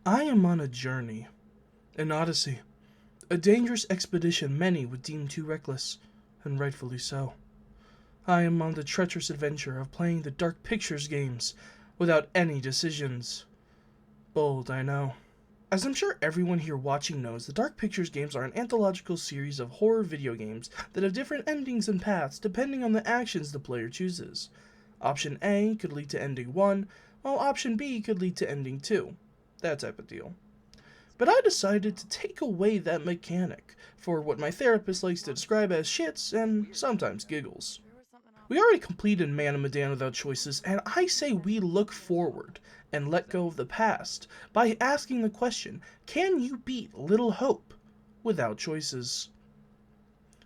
I am on a journey, an odyssey, a dangerous expedition many would deem too reckless, and rightfully so. I am on the treacherous adventure of playing the Dark Pictures games without any decisions. Bold, I know. As I'm sure everyone here watching knows, the Dark Pictures games are an anthological series of horror video games that have different endings and paths depending on the actions the player chooses. Option A could lead to ending 1, while option B could lead to ending 2. That type of deal. But I decided to take away that mechanic for what my therapist likes to describe as shits and sometimes giggles. We already completed Man and Medan without choices, and I say we look forward and let go of the past by asking the question, can you beat Little Hope without choices?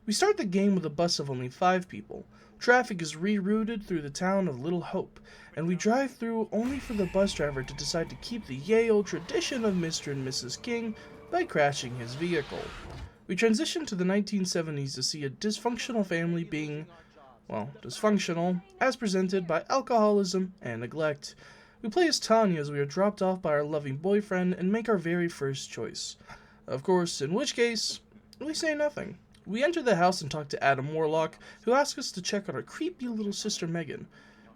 We start the game with a bus of only 5 people. Traffic is rerouted through the town of Little Hope, and we drive through only for the bus driver to decide to keep the yay old tradition of Mr. and Mrs. King by crashing his vehicle. We transition to the 1970s to see a dysfunctional family being, well, dysfunctional, as presented by alcoholism and neglect. We play as Tanya as we are dropped off by our loving boyfriend and make our very first choice. Of course, in which case, we say nothing. We enter the house and talk to Adam Warlock, who asks us to check on our creepy little sister Megan.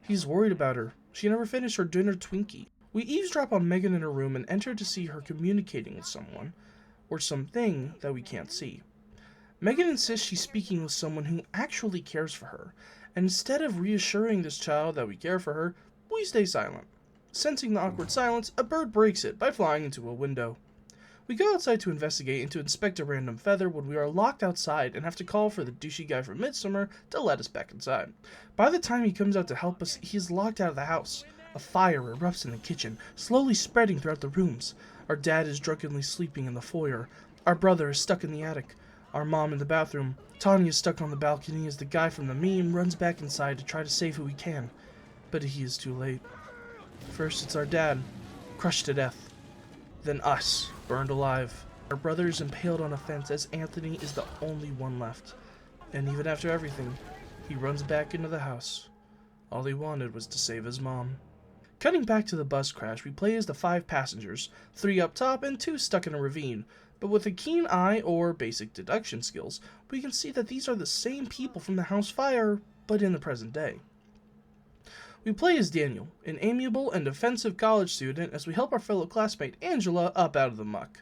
He's worried about her. She never finished her dinner Twinkie. We eavesdrop on Megan in her room and enter to see her communicating with someone, or something that we can't see. Megan insists she's speaking with someone who actually cares for her, and instead of reassuring this child that we care for her, we stay silent. Sensing the awkward silence, a bird breaks it by flying into a window. We go outside to investigate and to inspect a random feather when we are locked outside and have to call for the douchey guy from Midsummer to let us back inside. By the time he comes out to help us, he is locked out of the house. A fire erupts in the kitchen, slowly spreading throughout the rooms. Our dad is drunkenly sleeping in the foyer. Our brother is stuck in the attic. Our mom in the bathroom. Tanya is stuck on the balcony as the guy from the meme runs back inside to try to save who he can. But he is too late. First it's our dad, crushed to death. Then us, burned alive. Our brother is impaled on a fence as Anthony is the only one left. And even after everything, he runs back into the house. All he wanted was to save his mom. Cutting back to the bus crash, we play as the 5 passengers, 3 up top and 2 stuck in a ravine. But with a keen eye or basic deduction skills, we can see that these are the same people from the house fire, but in the present day. We play as Daniel, an amiable and offensive college student, as we help our fellow classmate Angela up out of the muck.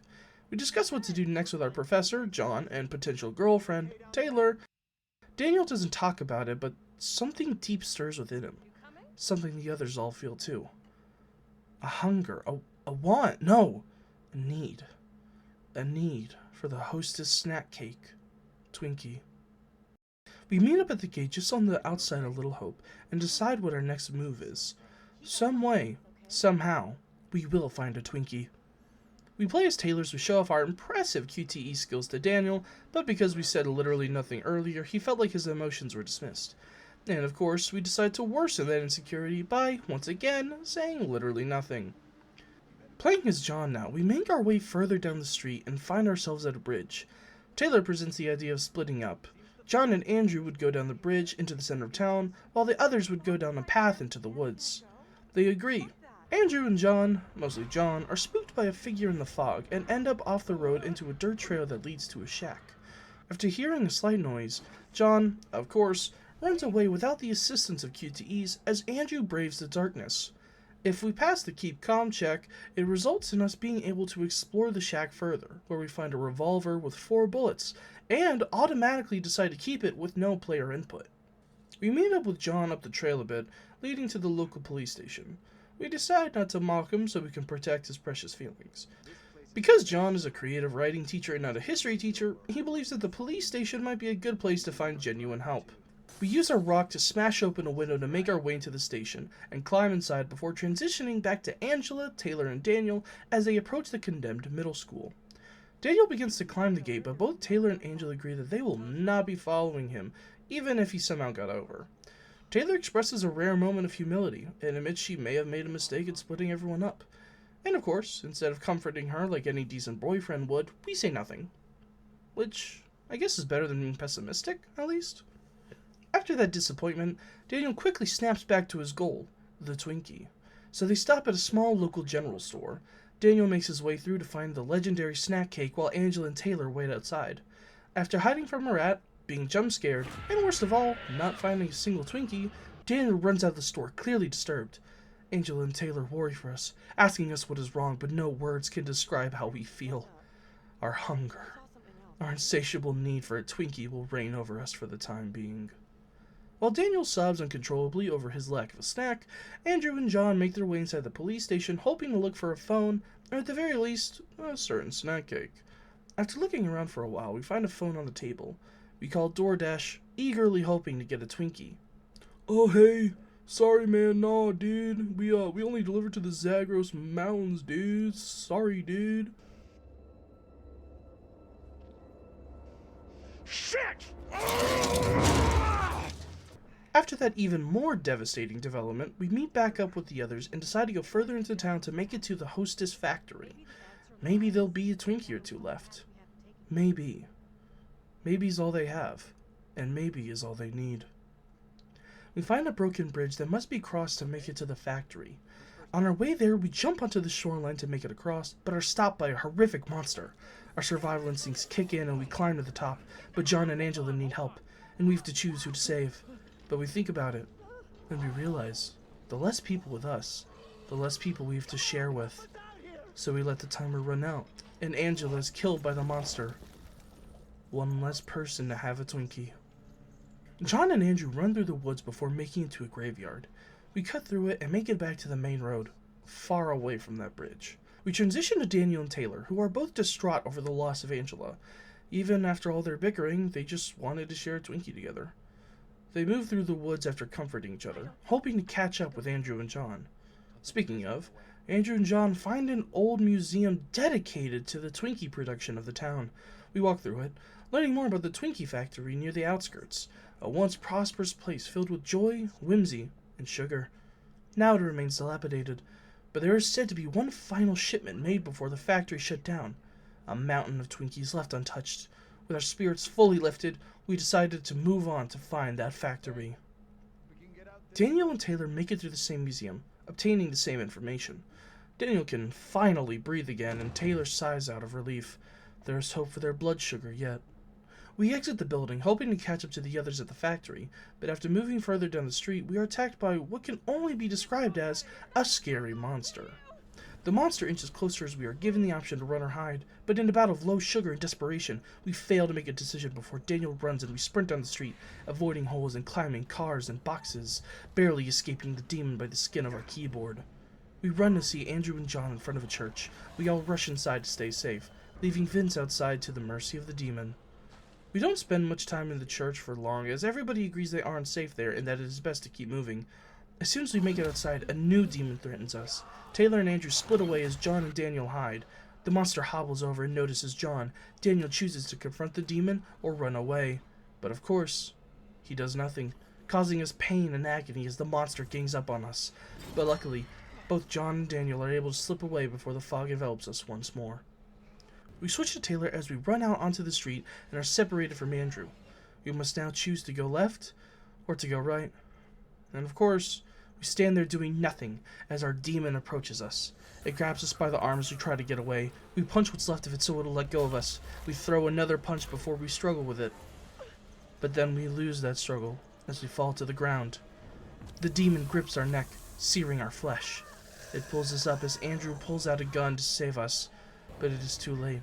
We discuss what to do next with our professor, John, and potential girlfriend, Taylor. Daniel doesn't talk about it, but something deep stirs within him. Something the others all feel too. A hunger, a want, no, a need. A need for the hostess snack cake, Twinkie. We meet up at the gate just on the outside of Little Hope and decide what our next move is. Some way, somehow, we will find a Twinkie. We play as Taylor as we show off our impressive QTE skills to Daniel, but because we said literally nothing earlier, he felt like his emotions were dismissed. And of course, we decide to worsen that insecurity by, once again, saying literally nothing. Playing as John now, we make our way further down the street and find ourselves at a bridge. Taylor presents the idea of splitting up. John and Andrew would go down the bridge into the center of town, while the others would go down a path into the woods. They agree. Andrew and John, mostly John, are spooked by a figure in the fog and end up off the road into a dirt trail that leads to a shack. After hearing a slight noise, John, of course, runs away without the assistance of QTEs as Andrew braves the darkness. If we pass the keep calm check, it results in us being able to explore the shack further, where we find a revolver with 4 bullets, and automatically decide to keep it with no player input. We meet up with John up the trail a bit, leading to the local police station. We decide not to mock him so we can protect his precious feelings. Because John is a creative writing teacher and not a history teacher, he believes that the police station might be a good place to find genuine help. We use our rock to smash open a window to make our way into the station and climb inside before transitioning back to Angela, Taylor, and Daniel as they approach the condemned middle school. Daniel begins to climb the gate, but both Taylor and Angela agree that they will not be following him, even if he somehow got over. Taylor expresses a rare moment of humility and admits she may have made a mistake in splitting everyone up. And of course, instead of comforting her like any decent boyfriend would, we say nothing. Which, I guess is better than being pessimistic, at least. After that disappointment, Daniel quickly snaps back to his goal, the Twinkie. So they stop at a small local general store. Daniel makes his way through to find the legendary snack cake while Angela and Taylor wait outside. After hiding from a rat, being jump scared, and worst of all, not finding a single Twinkie, Daniel runs out of the store, clearly disturbed. Angela and Taylor worry for us, asking us what is wrong, but no words can describe how we feel. Our hunger, our insatiable need for a Twinkie will reign over us for the time being. While Daniel sobs uncontrollably over his lack of a snack, Andrew and John make their way inside the police station, hoping to look for a phone, or at the very least, a certain snack cake. After looking around for a while, we find a phone on the table. We call DoorDash, eagerly hoping to get a Twinkie. "Oh hey, sorry man, nah dude, we only delivered to the Zagros Mountains, dude. Sorry, dude." Shit! After that even more devastating development, we meet back up with the others and decide to go further into town to make it to the Hostess factory. Maybe there'll be a Twinkie or two left. Maybe. Maybe's all they have, and maybe is all they need. We find a broken bridge that must be crossed to make it to the factory. On our way there, we jump onto the shoreline to make it across, but are stopped by a horrific monster. Our survival instincts kick in and we climb to the top, but John and Angela need help, and we have to choose who to save. But we think about it, and we realize, the less people with us, the less people we have to share with. So we let the timer run out, and Angela is killed by the monster. One less person to have a Twinkie. John and Andrew run through the woods before making it to a graveyard. We cut through it and make it back to the main road, far away from that bridge. We transition to Daniel and Taylor, who are both distraught over the loss of Angela. Even after all their bickering, they just wanted to share a Twinkie together. They move through the woods after comforting each other, hoping to catch up with Andrew and John. Speaking of, Andrew and John find an old museum dedicated to the Twinkie production of the town. We walk through it, learning more about the Twinkie factory near the outskirts, a once prosperous place filled with joy, whimsy, and sugar. Now it remains dilapidated, but there is said to be one final shipment made before the factory shut down. A mountain of Twinkies left untouched. With our spirits fully lifted, we decided to move on to find that factory. Daniel and Taylor make it through the same museum, obtaining the same information. Daniel can finally breathe again, and Taylor sighs out of relief. There is hope for their blood sugar yet. We exit the building, hoping to catch up to the others at the factory, but after moving further down the street, we are attacked by what can only be described as a scary monster. The monster inches closer as we are given the option to run or hide, but in a bout of low sugar and desperation, we fail to make a decision before Daniel runs and we sprint down the street, avoiding holes and climbing cars and boxes, barely escaping the demon by the skin of our keyboard. We run to see Andrew and John in front of a church. We all rush inside to stay safe, leaving Vince outside to the mercy of the demon. We don't spend much time in the church for long, as everybody agrees they aren't safe there and that it is best to keep moving. As soon as we make it outside, a new demon threatens us. Taylor and Andrew split away as John and Daniel hide. The monster hobbles over and notices John. Daniel chooses to confront the demon or run away. But of course, he does nothing, causing us pain and agony as the monster gangs up on us. But luckily, both John and Daniel are able to slip away before the fog envelops us once more. We switch to Taylor as we run out onto the street and are separated from Andrew. We must now choose to go left or to go right. And of course, we stand there doing nothing as our demon approaches us. It grabs us by the arm as we try to get away. We punch what's left of it so it'll let go of us. We throw another punch before we struggle with it. But then we lose that struggle as we fall to the ground. The demon grips our neck, searing our flesh. It pulls us up as Andrew pulls out a gun to save us, but it is too late.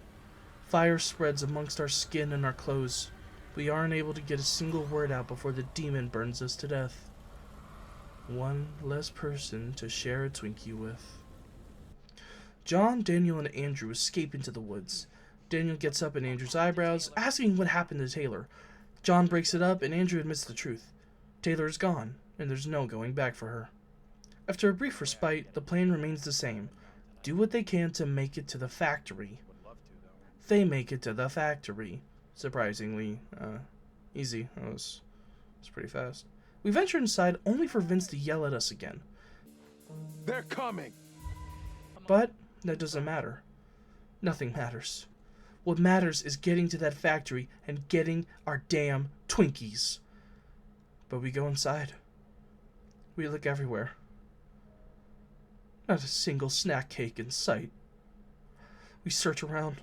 Fire spreads amongst our skin and our clothes. We aren't able to get a single word out before the demon burns us to death. One less person to share a Twinkie with. John, Daniel, and Andrew escape into the woods. Daniel gets up in Andrew's eyebrows, asking what happened to Taylor. John breaks it up, and Andrew admits the truth. Taylor is gone, and there's no going back for her. After a brief respite, the plan remains the same. Do what they can to make it to the factory. They make it to the factory. Surprisingly, easy. That was pretty fast. We venture inside only for Vince to yell at us again. They're coming! But that doesn't matter. Nothing matters. What matters is getting to that factory and getting our damn Twinkies. But we go inside. We look everywhere. Not a single snack cake in sight. We search around.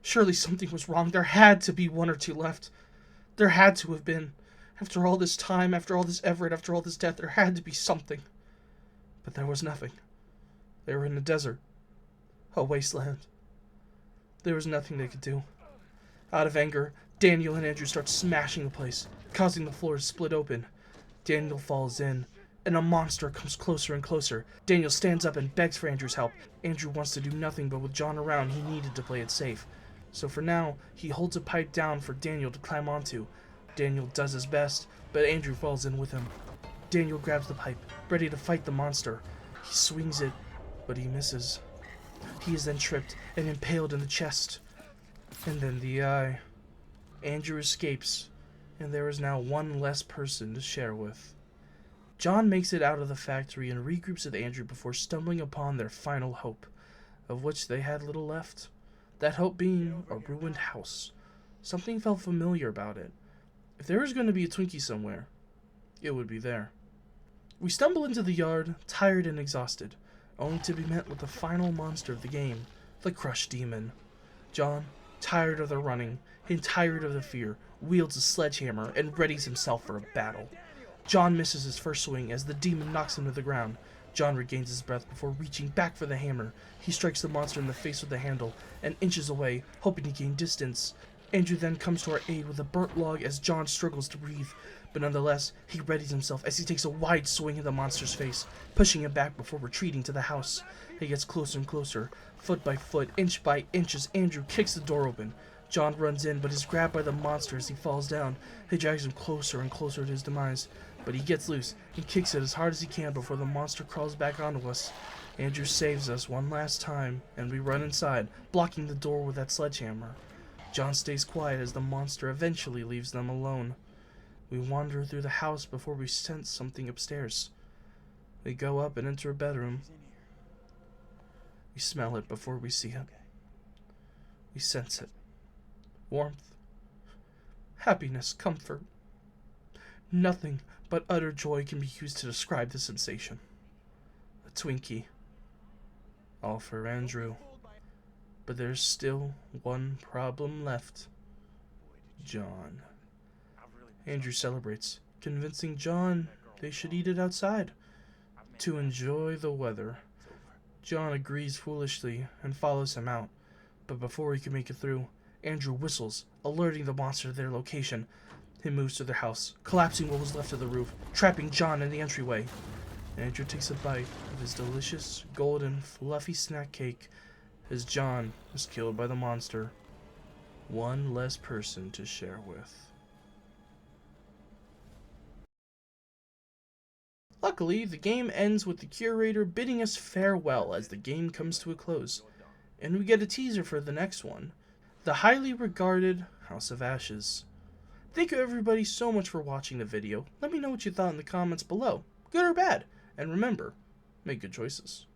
Surely something was wrong. There had to be one or two left. There had to have been. After all this time, after all this effort, after all this death, there had to be something. But there was nothing. They were in a desert. A wasteland. There was nothing they could do. Out of anger, Daniel and Andrew start smashing the place, causing the floor to split open. Daniel falls in, and a monster comes closer and closer. Daniel stands up and begs for Andrew's help. Andrew wants to do nothing, but with John around, he needed to play it safe. So for now, he holds a pipe down for Daniel to climb onto. Daniel does his best, but Andrew falls in with him. Daniel grabs the pipe, ready to fight the monster. He swings it, but he misses. He is then tripped and impaled in the chest. And then the eye. Andrew escapes, and there is now one less person to share with. John makes it out of the factory and regroups with Andrew before stumbling upon their final hope, of which they had little left. That hope being a ruined house. Something felt familiar about it. If there was going to be a Twinkie somewhere, it would be there. We stumble into the yard, tired and exhausted, only to be met with the final monster of the game, the Crushed Demon. John, tired of the running and tired of the fear, wields a sledgehammer and readies himself for a battle. John misses his first swing as the demon knocks him to the ground. John regains his breath before reaching back for the hammer. He strikes the monster in the face with the handle and inches away, hoping to gain distance. Andrew then comes to our aid with a burnt log as John struggles to breathe, but nonetheless, he readies himself as he takes a wide swing at the monster's face, pushing him back before retreating to the house. He gets closer and closer, foot by foot, inch by inch as Andrew kicks the door open. John runs in, but is grabbed by the monster as he falls down. He drags him closer and closer to his demise, but he gets loose and kicks it as hard as he can before the monster crawls back onto us. Andrew saves us one last time, and we run inside, blocking the door with that sledgehammer. John stays quiet as the monster eventually leaves them alone. We wander through the house before we sense something upstairs. We go up and enter a bedroom. We smell it before we see it. We sense it. Warmth. Happiness. Comfort. Nothing but utter joy can be used to describe the sensation. A Twinkie. All for Andrew. But there's still one problem left. John. Andrew celebrates, convincing John they should eat it outside to enjoy the weather. John agrees foolishly and follows him out, but before he can make it through, Andrew whistles, alerting the monster to their location. He moves to their house, collapsing what was left of the roof, trapping John in the entryway. Andrew takes a bite of his delicious, golden, fluffy snack cake as John is killed by the monster. One less person to share with. Luckily, the game ends with the curator bidding us farewell as the game comes to a close, and we get a teaser for the next one, the highly regarded House of Ashes. Thank you everybody so much for watching the video. Let me know what you thought in the comments below, good or bad, and remember, make good choices.